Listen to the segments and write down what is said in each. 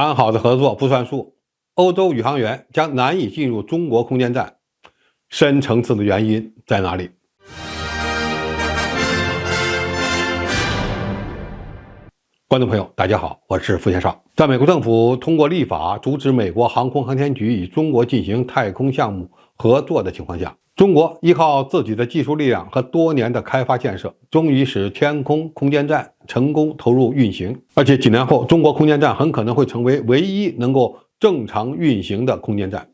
谈好的合作不算数，欧洲宇航员将难以进入中国空间站，深层次的原因在哪里？观众朋友，大家好，我是付先少。在美国政府通过立法阻止美国航空航天局与中国进行太空项目合作的情况下，中国依靠自己的技术力量和多年的开发建设，终于使天空空间站成功投入运行。而且几年后，中国空间站很可能会成为唯一能够正常运行的空间站。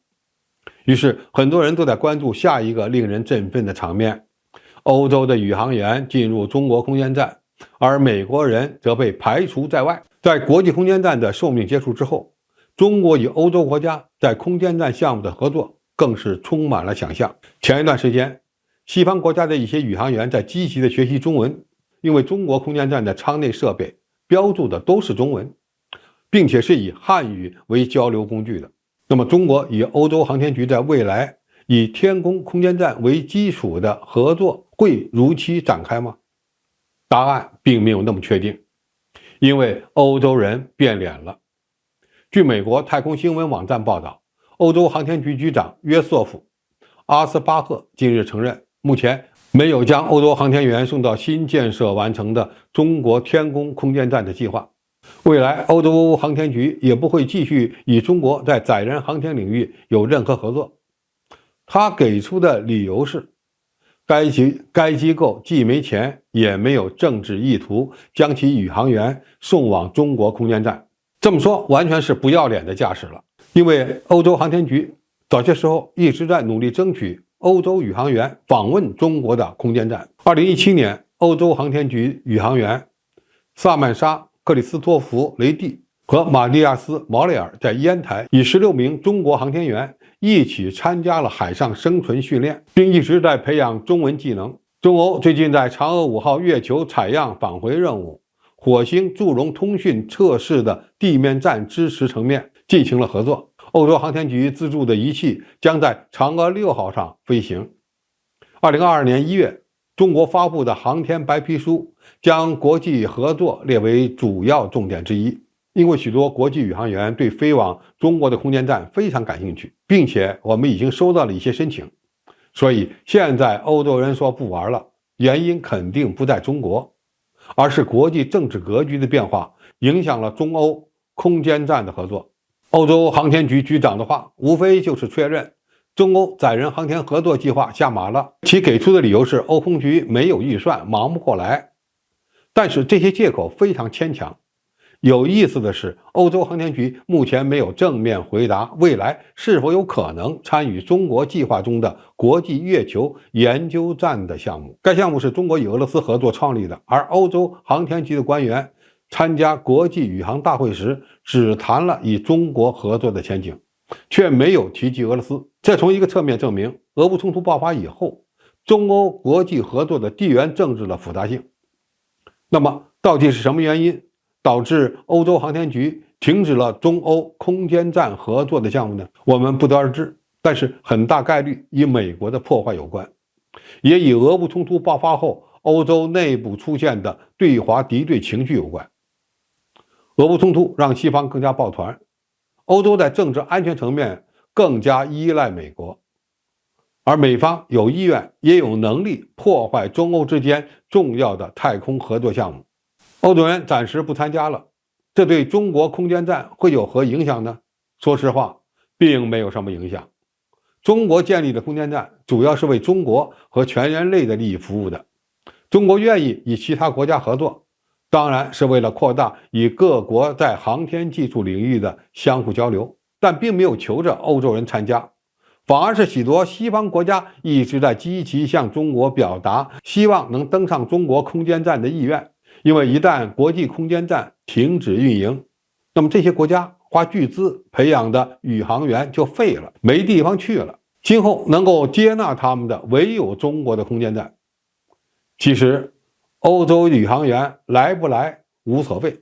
于是，很多人都在关注下一个令人振奋的场面：欧洲的宇航员进入中国空间站，而美国人则被排除在外。在国际空间站的寿命结束之后，中国与欧洲国家在空间站项目的合作更是充满了想象。前一段时间，西方国家的一些宇航员在积极地学习中文，因为中国空间站的舱内设备标注的都是中文，并且是以汉语为交流工具的。那么，中国与欧洲航天局在未来以天宫空间站为基础的合作会如期展开吗？答案并没有那么确定，因为欧洲人变脸了。据美国太空新闻网站报道，欧洲航天局局长约瑟夫·阿斯巴赫近日承认，目前没有将欧洲航天员送到新建设完成的中国天宫空间站的计划。未来，欧洲航天局也不会继续与中国在载人航天领域有任何合作。他给出的理由是，该机构既没钱，也没有政治意图将其宇航员送往中国空间站。这么说完全是不要脸的架势了，因为欧洲航天局早些时候一直在努力争取欧洲宇航员访问中国的空间站。2017年，欧洲航天局宇航员萨曼莎·克里斯托弗·雷蒂和马蒂亚斯·毛雷尔在烟台与16名中国航天员一起参加了海上生存训练，并一直在培养中文技能。中欧最近在嫦娥5号月球采样返回任务、火星祝融通讯测试的地面站支持层面进行了合作。欧洲航天局资助的仪器将在嫦娥6号上飞行。2022年1月，中国发布的航天白皮书将国际合作列为主要重点之一。因为许多国际宇航员对飞往中国的空间站非常感兴趣，并且我们已经收到了一些申请，所以现在欧洲人说不玩了，原因肯定不在中国，而是国际政治格局的变化影响了中欧空间站的合作。欧洲航天局局长的话无非就是确认中欧载人航天合作计划下马了，其给出的理由是欧空局没有预算，忙不过来。但是这些借口非常牵强。有意思的是，欧洲航天局目前没有正面回答未来是否有可能参与中国计划中的国际月球研究站的项目。该项目是中国与俄罗斯合作创立的，而欧洲航天局的官员参加国际宇航大会时只谈了与中国合作的前景，却没有提及俄罗斯。这从一个侧面证明，俄乌冲突爆发以后，中欧国际合作的地缘政治的复杂性。那么，到底是什么原因导致欧洲航天局停止了中欧空间站合作的项目呢？我们不得而知，但是很大概率与美国的破坏有关，也与俄乌冲突爆发后欧洲内部出现的对华敌对情绪有关。俄乌冲突让西方更加抱团，欧洲在政治安全层面更加依赖美国，而美方有意愿也有能力破坏中欧之间重要的太空合作项目。欧洲人暂时不参加了，这对中国空间站会有何影响呢？说实话，并没有什么影响。中国建立的空间站主要是为中国和全人类的利益服务的。中国愿意与其他国家合作，当然是为了扩大与各国在航天技术领域的相互交流，但并没有求着欧洲人参加，反而是许多西方国家一直在积极向中国表达希望能登上中国空间站的意愿。因为一旦国际空间站停止运营，那么这些国家花巨资培养的宇航员就废了，没地方去了。今后能够接纳他们的唯有中国的空间站。其实，欧洲宇航员来不来无所谓，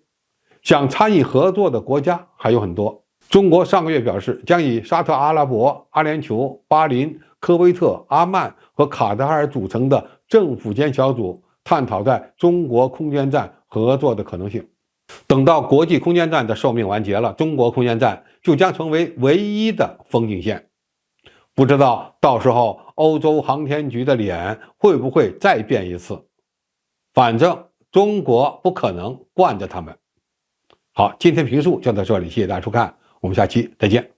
想参与合作的国家还有很多。中国上个月表示，将以沙特阿拉伯、阿联酋、巴林、科威特、阿曼和卡塔尔组成的政府间小组探讨在中国空间站合作的可能性。等到国际空间站的寿命完结了，中国空间站就将成为唯一的风景线。不知道到时候欧洲航天局的脸会不会再变一次？反正中国不可能惯着他们。好，今天评述就到这里，谢谢大家收看，我们下期再见。